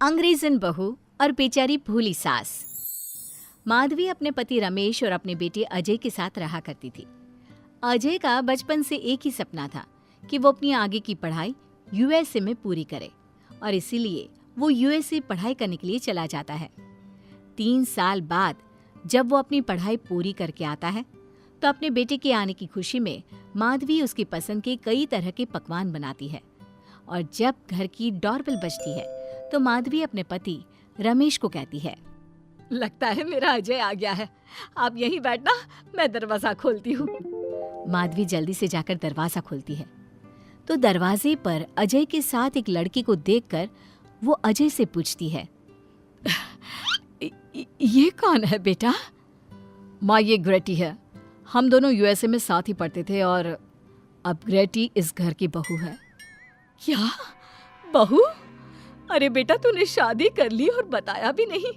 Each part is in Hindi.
अंग्रेजन बहू और बेचारी भूली सास। माधवी अपने पति रमेश और अपने बेटे अजय के साथ रहा करती थी। अजय का बचपन से एक ही सपना था कि वो अपनी आगे की पढ़ाई यूएसए में पूरी करे और इसीलिए वो यूएसए पढ़ाई करने के लिए चला जाता है। 3 साल बाद जब वो अपनी पढ़ाई पूरी करके आता है तो अपने बेटे के आने की खुशी में माधवी उसकी पसंद के कई तरह के पकवान बनाती है और जब घर की डोरबेल बजती है तो माधवी अपने पति रमेश को कहती है, लगता है मेरा अजय आ गया है, आप यहीं बैठना, मैं दरवाजा खोलती हूँ। माधवी जल्दी से जाकर दरवाजा खोलती है तो दरवाजे पर अजय के साथ एक लड़की को देखकर वो अजय से पूछती है, ये कौन है बेटा? माँ, ये ग्रेटी है। हम दोनों यूएसए में साथ ही पढ़ते थे और अब ग्रेटी इस घर की बहू है। क्या बहू? अरे बेटा, तूने शादी कर ली और बताया भी नहीं।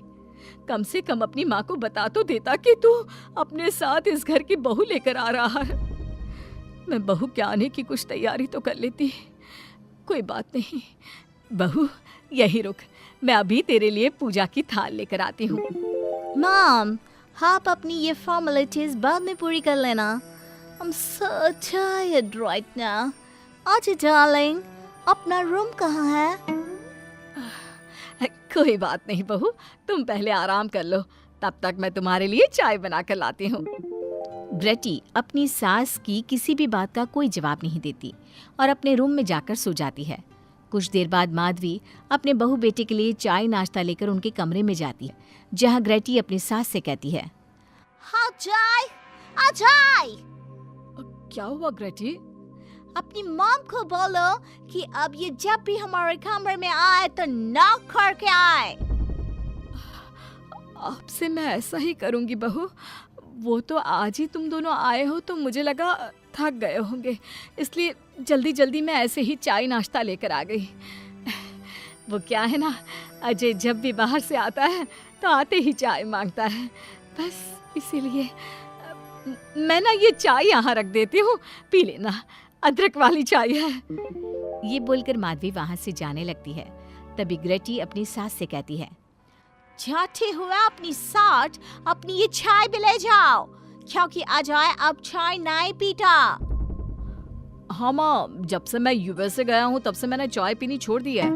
कम से कम अपनी माँ को बता तो देता कि तू अपने साथ इस घर की बहू लेकर आ रहा है। मैं बहू के आने की कुछ तैयारी तो कर लेती। कोई बात नहीं बहू, यही रुक, मैं अभी तेरे लिए पूजा की थाल लेकर आती हूँ। मॉम, आप अपनी ये फॉर्मेलिटीज बाद में पूरी कर लेना। I'm so tired right now. आजा डार्लिंग, अपना रूम कहाँ है? कोई बात नहीं बहू, तुम पहले आराम कर लो, तब तक मैं तुम्हारे लिए चाय बना कर लाती हूँ। ग्रेटी अपनी सास की किसी भी बात का कोई जवाब नहीं देती और अपने रूम में जाकर सो जाती है। कुछ देर बाद माधवी अपने बहू बेटे के लिए चाय नाश्ता लेकर उनके कमरे में जाती है, जहाँ ग्रेटी अपनी सास से कहती है, हाँ चाय, आ चाय। क्या हुआ ग्रेटी? अपनी मॉम को बोलो कि अब ये जब भी हमारे कमरे में आए तो नॉक करके आए। आपसे मैं ऐसा ही करूंगी बहू। वो तो आज ही तुम दोनों आए हो तो मुझे लगा थक गए होंगे, इसलिए जल्दी जल्दी मैं ऐसे ही चाय नाश्ता लेकर आ गई। वो क्या है ना, अजय जब भी बाहर से आता है तो आते ही चाय मांगता है, बस इसीलिए मैं ना ये चाय यहाँ रख देती हूँ, पी लेना, अदरक वाली चाय है। ये बोलकर माधवी वहाँ से जाने लगती है। तभी ग्रेटी अपनी सास से कहती है, जाते हुए अपनी साथ अपनी ये चाय भी ले जाओ, क्योंकि अजय अब चाय नहीं पीता। हाँ माँ, जब से मैं यूएसए गया हूँ तब से मैंने चाय पीनी छोड़ दी है।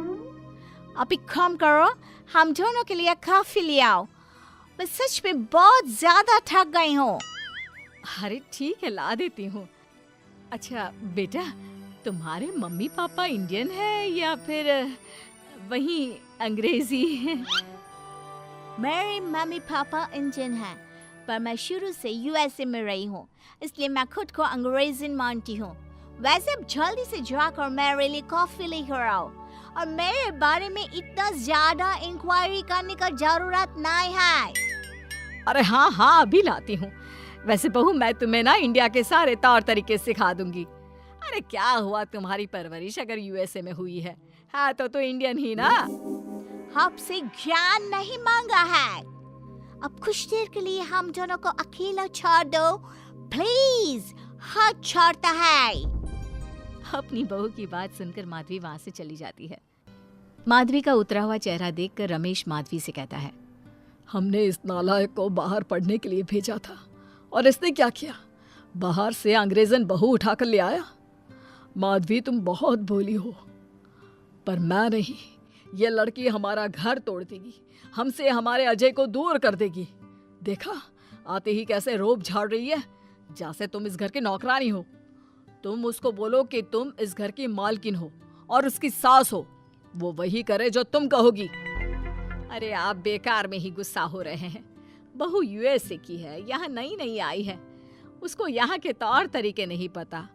अब एक काम करो, हम दोनों के लिए कॉफी ले आओ, मैं सच में बहुत ज्यादा थक गई हूँ। अरे ठीक है, ला देती हूँ। अच्छा बेटा, तुम्हारे मम्मी पापा इंडियन है या फिर वही अंग्रेजी है? मेरे मम्मी पापा इंडियन हैं, पर मैं शुरू से यूएसए में रही हूँ, इसलिए मैं खुद को अंग्रेजन मानती हूँ। वैसे अब जल्दी से जाकर मेरे लिए कॉफी लेकर आओ और मेरे बारे में इतना ज्यादा इंक्वायरी करने का जरूरत नहीं है। अरे हाँ हाँ, अभी लाती हूँ। वैसे बहू, मैं तुम्हें ना इंडिया के सारे तौर तरीके सिखा दूंगी। अरे क्या हुआ, तुम्हारी परवरिश अगर यूएसए में हुई है हाँ तो इंडियन ही ना। आपसे ज्ञान नहीं मांगा है, अब कुछ देर के लिए हम दोनों को अकेला छोड़ दो प्लीज, हाथ छोड़ता है। अपनी बहू की बात सुनकर माधवी वहां से चली जाती है। माधवी का उतरा हुआ चेहरा देखकर रमेश माधवी से कहता है, हमने इस नालायक को बाहर पढ़ने के लिए भेजा था और इसने क्या किया, बाहर से अंग्रेजन बहू उठाकर ले आया। माधवी, तुम बहुत भोली हो, पर मैं नहीं। ये लड़की हमारा घर तोड़ देगी, हमसे हमारे अजय को दूर कर देगी। देखा, आते ही कैसे रोब झाड़ रही है, जैसे तुम इस घर की नौकरानी हो। तुम उसको बोलो कि तुम इस घर की मालकिन हो और उसकी सास हो, वो वही करे जो तुम कहोगी। अरे आप बेकार में ही गुस्सा हो रहे हैं। बहू यूएसए की है, यहाँ नई नई आई है, उसको यहाँ के तौर तरीके नहीं पता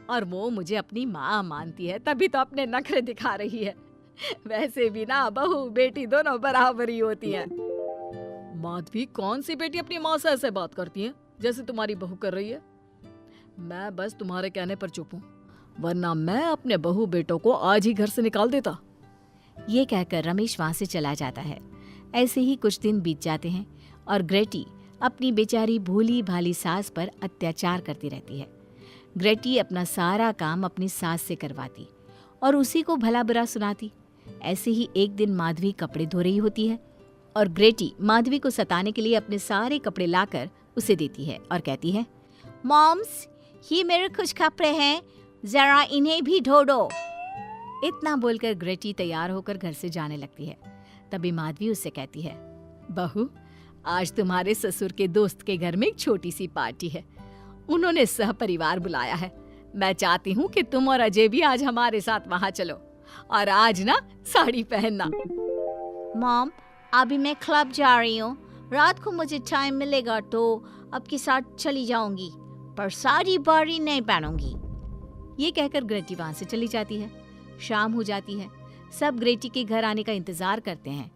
और वो मुझे अपनी माँ मानती है, तभी तो अपने नखरे दिखा रही है। वैसे भी ना बहू बेटी दोनों बराबर ही होती हैं। माधवी, कौन सी बेटी अपनी माँ से ऐसे बात करती है जैसे तुम्हारी बहू कर रही है? मैं बस तुम्हारे कहने पर चुप हूँ, वरना मैं अपने बहू बेटों को आज ही घर से निकाल देता। ये कहकर रमेश वहां से चला जाता है। ऐसे ही कुछ दिन बीत जाते हैं और ग्रेटी अपनी बेचारी भोली भाली सास पर अत्याचार करती रहती है। ग्रेटी अपना सारा काम अपनी सास से करवाती और उसी को भला बुरा सुनाती। ऐसे ही एक दिन माधवी कपड़े धो रही होती है और ग्रेटी माधवी को सताने के लिए अपने सारे कपड़े लाकर उसे देती है और कहती है, मॉम्स, ये मेरे कुछ कपड़े हैं, जरा इन्हें भी धो दो। इतना बोलकर ग्रेटी तैयार होकर घर से जाने लगती है। तभी माधवी उससे कहती है, बहू, आज तुम्हारे ससुर के दोस्त के घर में एक छोटी सी पार्टी है। उन्होंने सहपरिवार बुलाया है। मैं चाहती हूँ कि तुम और अजय भी आज हमारे साथ वहाँ चलो और आज ना साड़ी पहनना। मॉम, अभी मैं क्लब जा रही हूँ। रात को मुझे टाइम मिलेगा तो आपके साथ चली जाऊंगी, पर साड़ी बारी नहीं पहनूंगी। ये कहकर ग्रेटी वहाँ से चली जाती है। शाम हो जाती है। सब ग्रेटी के घर आने का इंतजार करते हैं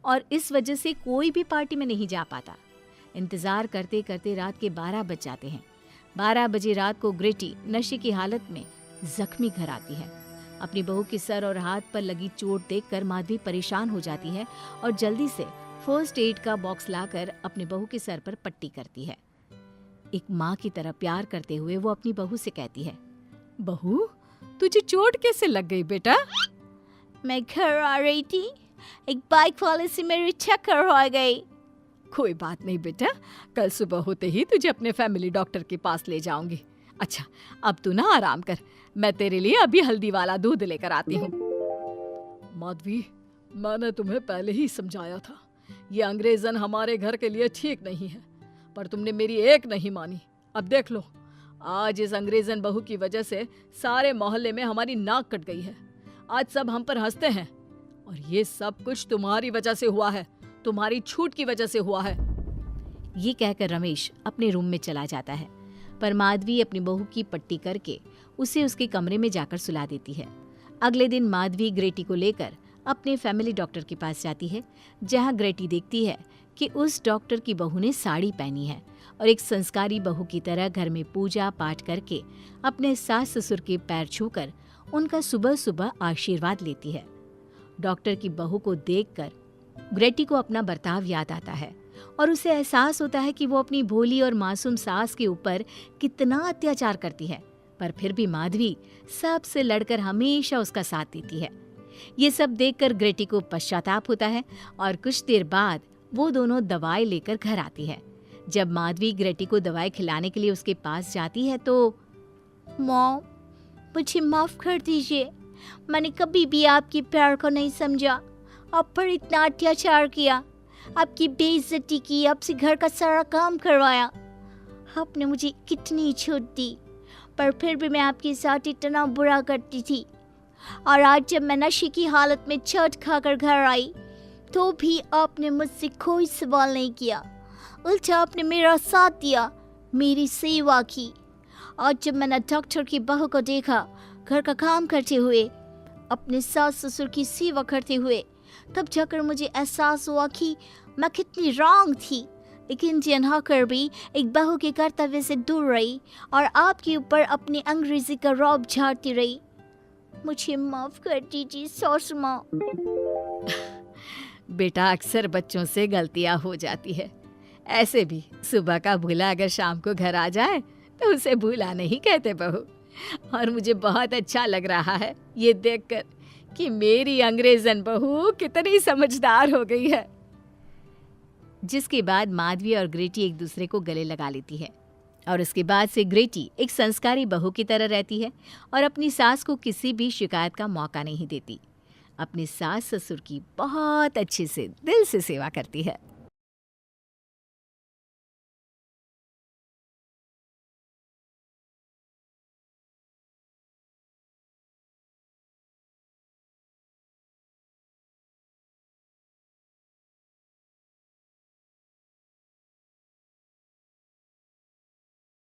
और इस वजह से कोई भी पार्टी में नहीं जा पाता। इंतजार करते करते रात के 12 बज जाते हैं। 12 बजे रात को ग्रेटी नशे की हालत में जख्मी घर आती है। अपनी बहू के सर और हाथ पर लगी चोट देखकर माधवी परेशान हो जाती है और जल्दी से फर्स्ट एड का बॉक्स लाकर अपनी बहू के सर पर पट्टी करती है। एक माँ की तरह प्यार करते हुए वो अपनी बहू से कहती है, बहू, तुझे चोट कैसे लग गई बेटा? मैं घर आ रही थी, एक बाइक वाले से मेरी टक्कर हो गई। कोई बात नहीं बेटा, कल सुबह होते ही तुझे अपने फैमिली डॉक्टर के पास ले जाऊंगी। अच्छा, अब तू ना आराम कर, मैं तेरे लिए अभी हल्दी वाला दूध लेकर आती हूँ। माधवी, मैंने तुम्हें पहले ही समझाया था, ये अंग्रेजन हमारे घर के लिए ठीक नहीं है, पर तुमने मेरी एक नहीं मानी। अब देख लो, आज इस अंग्रेजन बहू की वजह से सारे मोहल्ले में हमारी नाक कट गई है। आज सब हम पर हंसते हैं और ये सब कुछ तुम्हारी वजह से हुआ है, तुम्हारी छूट की वजह से हुआ है। ये कहकर रमेश अपने रूम में चला जाता है, पर माधवी अपनी बहू की पट्टी करके उसे उसके कमरे में जाकर सुला देती है। अगले दिन माधवी ग्रेटी को लेकर अपने फैमिली डॉक्टर के पास जाती है, जहां ग्रेटी देखती है कि उस डॉक्टर की बहू ने साड़ी पहनी है और एक संस्कारी बहू की तरह घर में पूजा पाठ करके अपने सास ससुर के पैर छूकर उनका सुबह सुबह आशीर्वाद लेती है। डॉक्टर की बहू को देखकर ग्रेटी को अपना बर्ताव याद आता है और उसे एहसास होता है कि वो अपनी भोली और मासूम सास के ऊपर कितना अत्याचार करती है, पर फिर भी माधवी सबसे लड़कर हमेशा उसका साथ देती है। ये सब देखकर ग्रेटी को पश्चाताप होता है और कुछ देर बाद वो दोनों दवाई लेकर घर आती है। जब माधवी ग्रेटी को दवाई खिलाने के लिए उसके पास जाती है तो, मॉम, मुझे माफ कर दीजिए, मैंने कभी भी आपके प्यार को नहीं समझा, आप पर इतना अत्याचार किया, आपकी बेइज्जती की, आपसे घर का सारा काम करवाया। आपने मुझे कितनी छूट दी, पर फिर भी मैं आपके साथ इतना बुरा करती थी। और आज जब मैं नशे की हालत में चोट खाकर घर आई तो भी आपने मुझसे कोई सवाल नहीं किया, उल्टा आपने मेरा साथ दिया, मेरी सेवा की। आज जब मैंने डॉक्टर की बहू को देखा घर का काम करते हुए, अपने सास ससुर की सेवा करते हुए, तब जाकर मुझे एहसास हुआ कि मैं कितनी रॉन्ग थी। एक इंडियन होकर भी एक बहू के कर्तव्य से दूर रही और आपके ऊपर अपनी अंग्रेजी का रौब झाड़ती रही। मुझे माफ कर दीजिए सासू माँ। बेटा, अक्सर बच्चों से गलतियां हो जाती है। ऐसे भी सुबह का भूला अगर शाम को घर आ जाए तो उसे भूला नहीं कहते बहू। और मुझे बहुत अच्छा लग रहा है ये देखकर कि मेरी अंग्रेजन बहू कितनी समझदार हो गई है। जिसके बाद माधवी और ग्रेटी एक दूसरे को गले लगा लेती है और उसके बाद से ग्रेटी एक संस्कारी बहू की तरह रहती है और अपनी सास को किसी भी शिकायत का मौका नहीं देती। अपनी सास ससुर की बहुत अच्छे से दिल से सेवा करती है।